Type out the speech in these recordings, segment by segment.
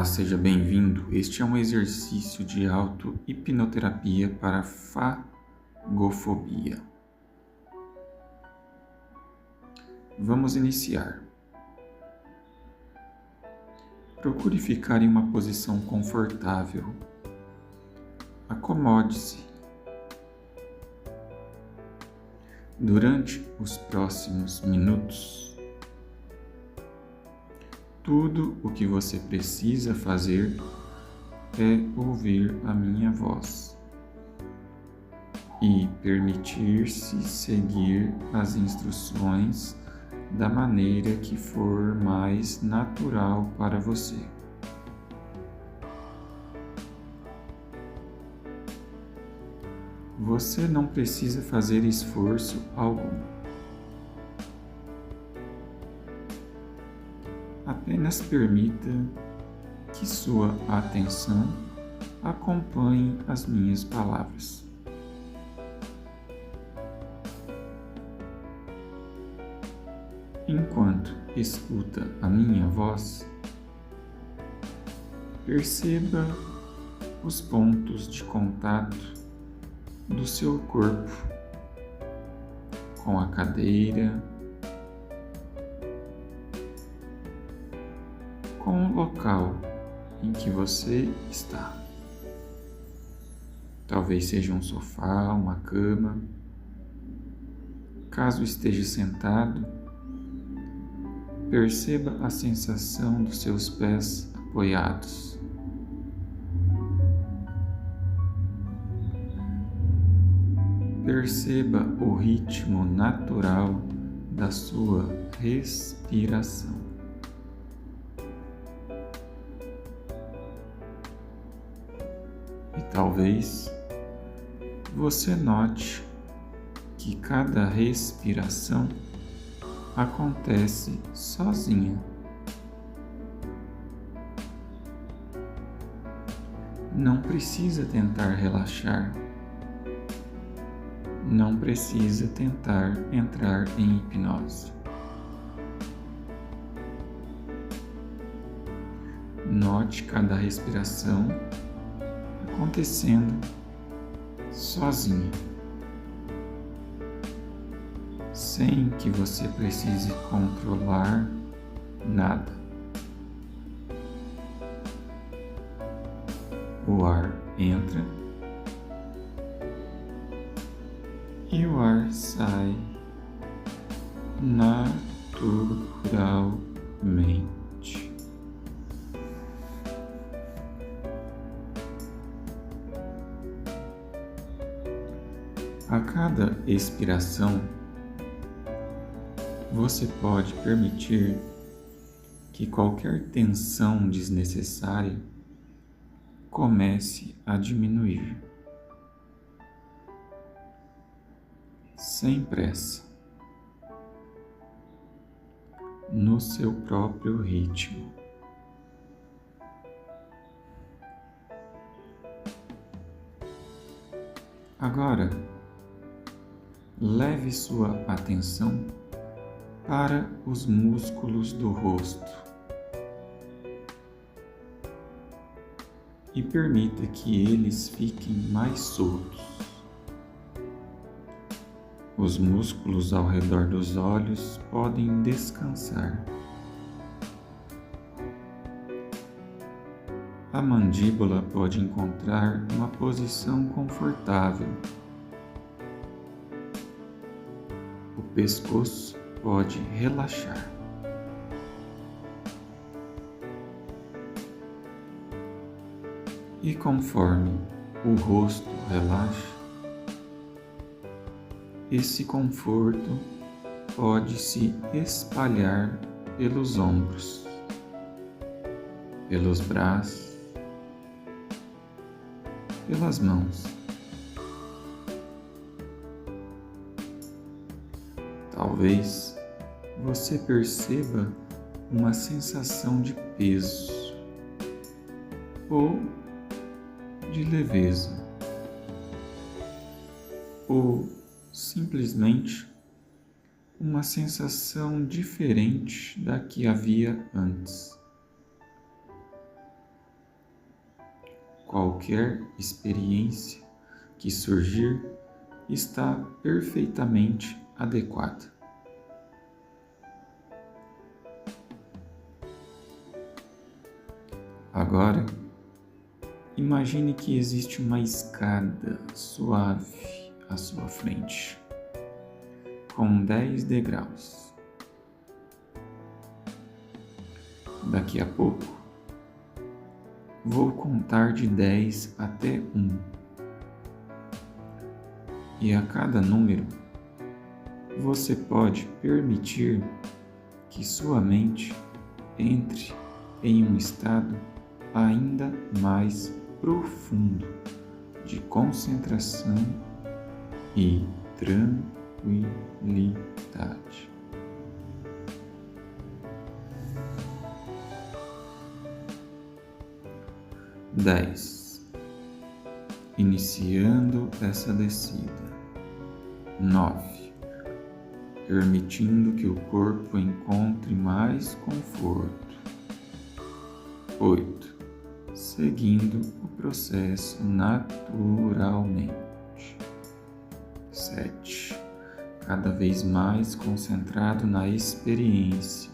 Seja bem-vindo. Este é um exercício de auto-hipnoterapia para fagofobia. Vamos iniciar. Procure ficar em uma posição confortável. Acomode-se. Durante os próximos minutos, tudo o que você precisa fazer é ouvir a minha voz e permitir-se seguir as instruções da maneira que for mais natural para você. Você não precisa fazer esforço algum. Apenas permita que sua atenção acompanhe as minhas palavras. Enquanto escuta a minha voz, perceba os pontos de contato do seu corpo com a cadeira, com o local em que você está. Talvez seja um sofá, uma cama. Caso esteja sentado, perceba a sensação dos seus pés apoiados. Perceba o ritmo natural da sua respiração. E talvez você note que cada respiração acontece sozinha. Não precisa tentar relaxar. Não precisa tentar entrar em hipnose. Note cada respiração acontecendo sozinha, sem que você precise controlar nada. O ar entra e o ar sai naturalmente. A cada expiração, você pode permitir que qualquer tensão desnecessária comece a diminuir, sem pressa, no seu próprio ritmo. Agora, leve sua atenção para os músculos do rosto e permita que eles fiquem mais soltos. Os músculos ao redor dos olhos podem descansar. A mandíbula pode encontrar uma posição confortável. O pescoço pode relaxar. E conforme o rosto relaxa, esse conforto pode se espalhar pelos ombros, pelos braços, pelas mãos. Talvez você perceba uma sensação de peso ou de leveza, ou simplesmente uma sensação diferente da que havia antes. qualquer experiência que surgir está perfeitamente adequada. Agora, imagine que existe uma escada suave à sua frente, com 10 degraus. Daqui a pouco, vou contar de 10 até 1. E a cada número, você pode permitir que sua mente entre em um estado ainda mais profundo de concentração e tranquilidade. 10. Iniciando essa descida. 9. Permitindo que o corpo encontre mais conforto. 8. Seguindo o processo naturalmente. 7. Cada vez mais concentrado na experiência.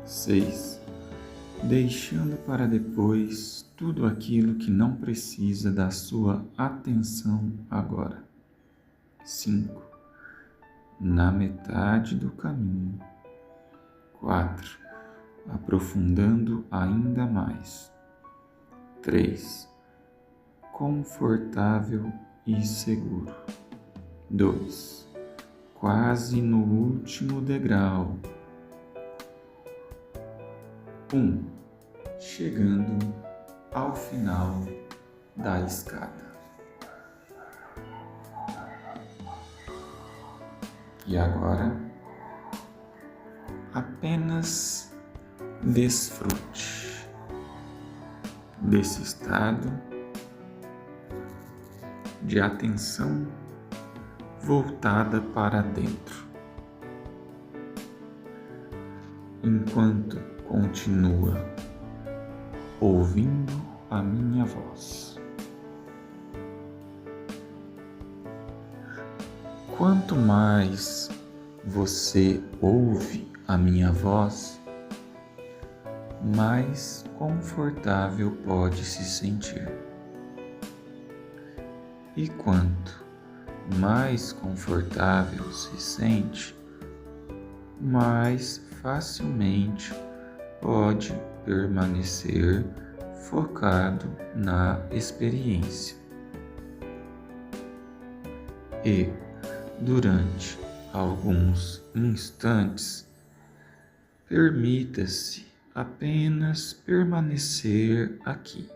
6. Deixando para depois tudo aquilo que não precisa da sua atenção agora. 5. Na metade do caminho. 4. Aprofundando ainda mais. 3. Confortável e seguro. 2. Quase no último degrau. 1. Chegando ao final da escada. E agora, apenas desfrute desse estado de atenção voltada para dentro, enquanto continua ouvindo a minha voz. Quanto mais você ouve a minha voz, mais confortável pode se sentir. E quanto mais confortável se sente, mais facilmente pode permanecer focado na experiência. E, durante alguns instantes, permita-se apenas permanecer aqui,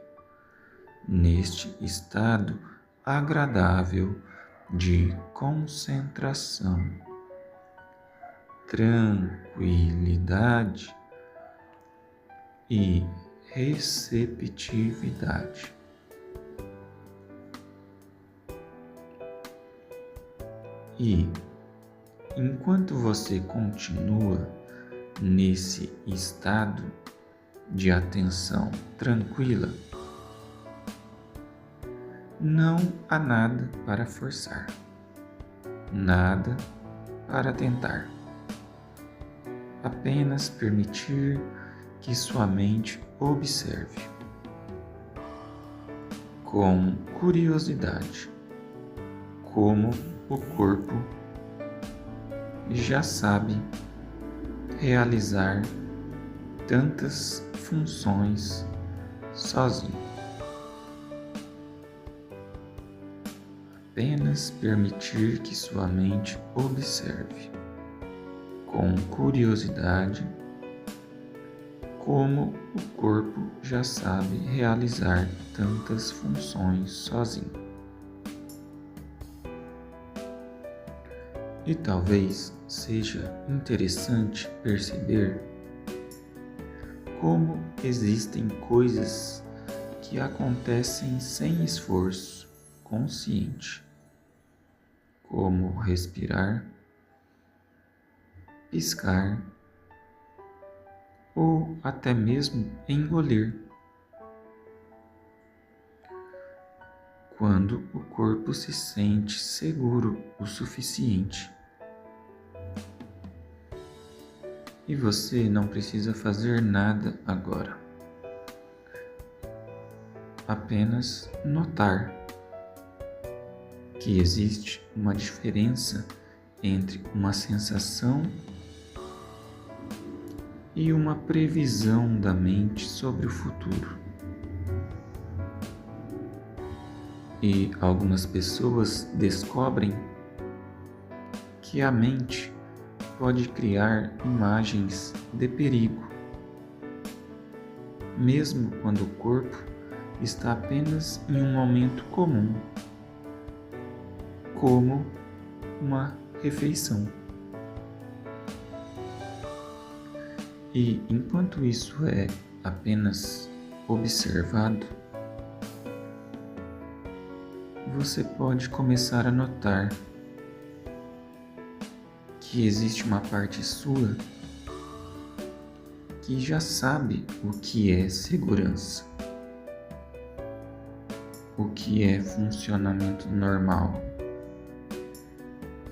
neste estado agradável de concentração, tranquilidade e receptividade. E, enquanto você continua nesse estado de atenção tranquila, não há nada para forçar, nada para tentar. Apenas permitir que sua mente observe com curiosidade como o corpo já sabe realizar tantas funções sozinho. Apenas permitir que sua mente observe com curiosidade como o corpo já sabe realizar tantas funções sozinho. E talvez seja interessante perceber como existem coisas que acontecem sem esforço consciente, como respirar, piscar ou até mesmo engolir. quando o corpo se sente seguro o suficiente. E você não precisa fazer nada agora. Apenas notar que existe uma diferença entre uma sensação e uma previsão da mente sobre o futuro. E algumas pessoas descobrem que a mente pode criar imagens de perigo, mesmo quando o corpo está apenas em um momento comum, como uma refeição. E enquanto isso é apenas observado, você pode começar a notar que existe uma parte sua que já sabe o que é segurança, o que é funcionamento normal,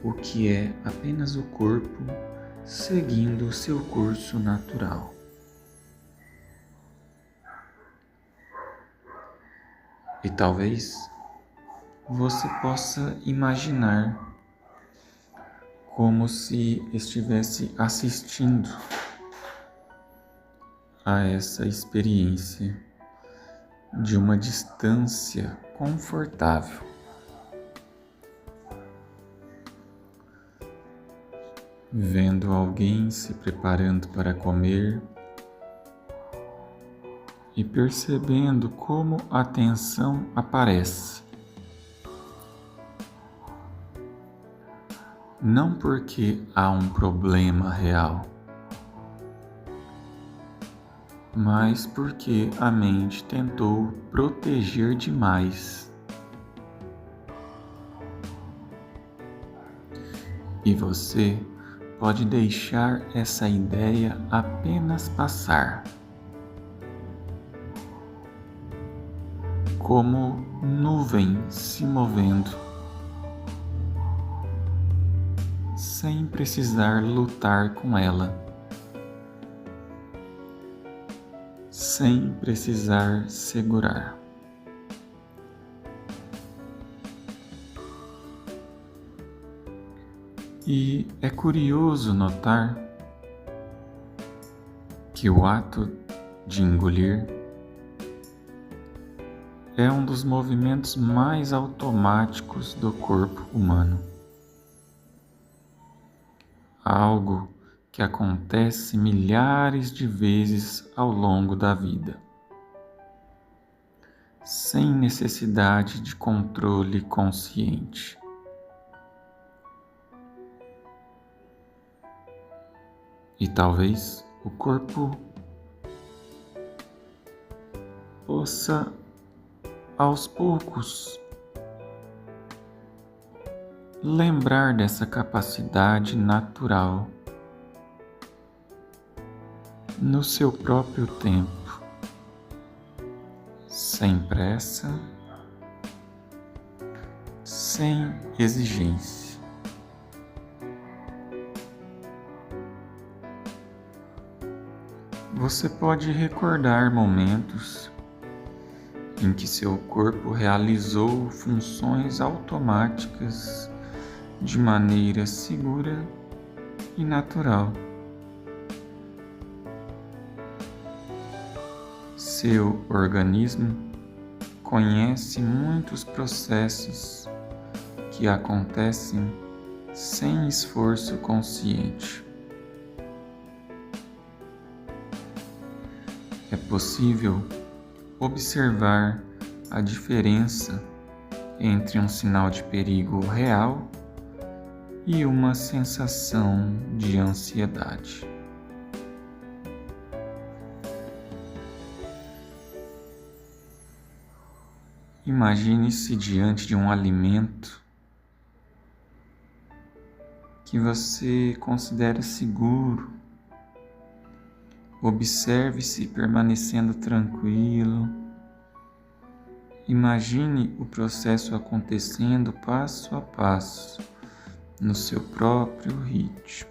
o que é apenas o corpo seguindo o seu curso natural. E talvez você possa imaginar como se estivesse assistindo a essa experiência de uma distância confortável. Vendo alguém se preparando para comer e percebendo como a tensão aparece. Não porque há um problema real, mas porque a mente tentou proteger demais. E você pode deixar essa ideia apenas passar, como nuvem se movendo, sem precisar lutar com ela, sem precisar segurar. E é curioso notar que o ato de engolir é um dos movimentos mais automáticos do corpo humano. Algo que acontece milhares de vezes ao longo da vida, sem necessidade de controle consciente. E talvez o corpo possa, aos poucos, lembrar dessa capacidade natural no seu próprio tempo, sem pressa, sem exigência. Você pode recordar momentos em que seu corpo realizou funções automáticas de maneira segura e natural. Seu organismo conhece muitos processos que acontecem sem esforço consciente. É possível observar a diferença entre um sinal de perigo real e uma sensação de ansiedade. Imagine-se diante de um alimento que você considera seguro. Observe-se permanecendo tranquilo Imagine o processo acontecendo passo a passo, no seu próprio ritmo.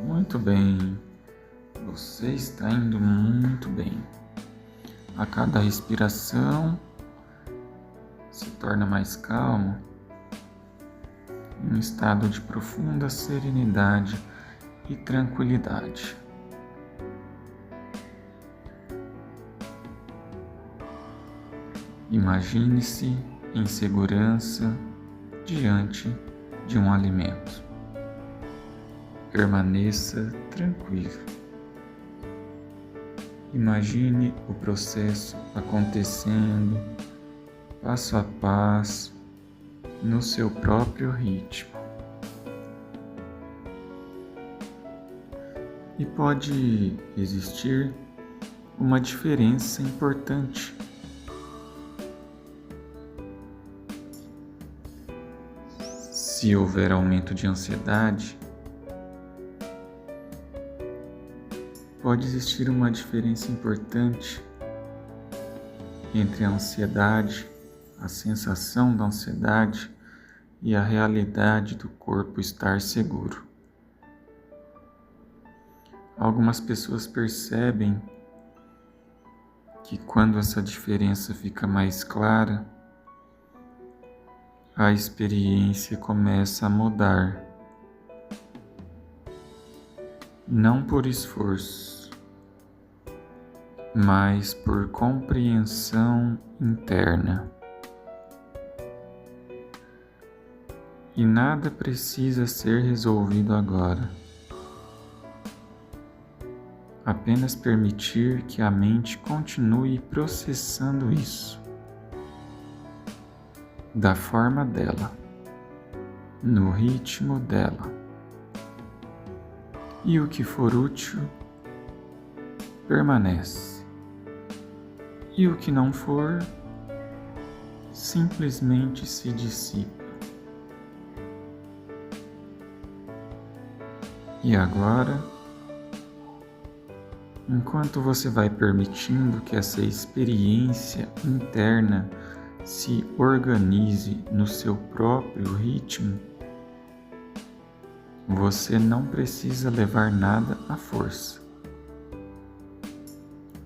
Muito bem, você está indo muito bem. A cada respiração se torna mais calmo, em um estado de profunda serenidade e tranquilidade. Imagine-se em segurança diante de um alimento. Permaneça tranquilo. Imagine o processo acontecendo passo a passo no seu próprio ritmo. E pode existir uma diferença importante. Se houver aumento de ansiedade, pode existir uma diferença importante entre a ansiedade, a sensação da ansiedade e a realidade do corpo estar seguro. Algumas pessoas percebem que quando essa diferença fica mais clara, a experiência começa a mudar. Não por esforço, mas por compreensão interna. E nada precisa ser resolvido agora. Apenas permitir que a mente continue processando isso, da forma dela, no ritmo dela. E o que for útil, permanece. E o que não for, simplesmente se dissipa. E agora, enquanto você vai permitindo que essa experiência interna se organize no seu próprio ritmo, você não precisa levar nada à força.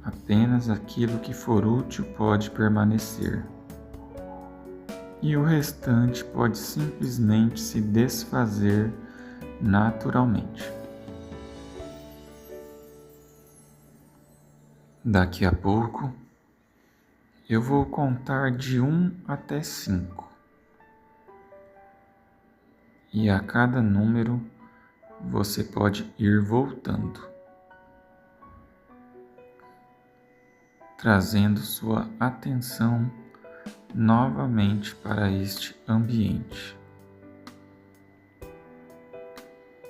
Apenas aquilo que for útil pode permanecer. E o restante pode simplesmente se desfazer naturalmente. Daqui a pouco, eu vou contar de 1 até 5. E a cada número, você pode ir voltando, trazendo sua atenção novamente para este ambiente,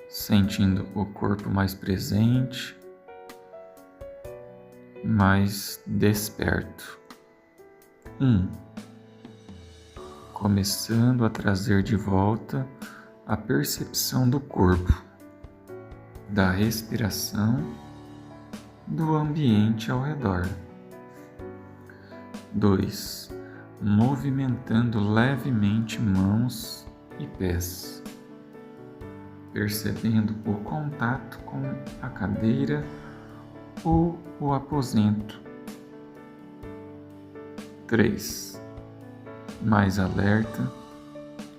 sentindo o corpo mais presente, mais desperto. 1. Começando a trazer de volta a percepção do corpo, da respiração, do ambiente ao redor. 2. Movimentando levemente mãos e pés, percebendo o contato com a cadeira ou o aposento. 3. Mais alerta,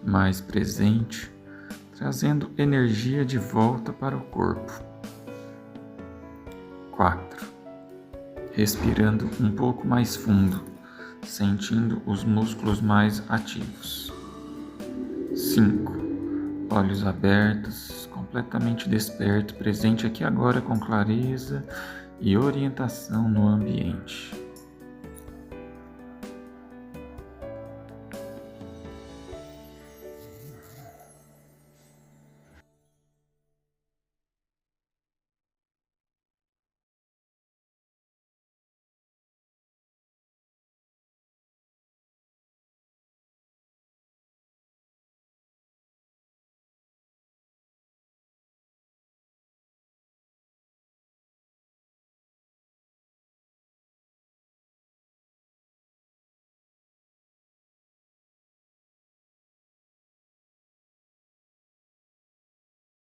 mais presente, trazendo energia de volta para o corpo. 4. Respirando um pouco mais fundo, sentindo os músculos mais ativos. 5. Olhos abertos, completamente desperto, presente aqui agora com clareza e orientação no ambiente.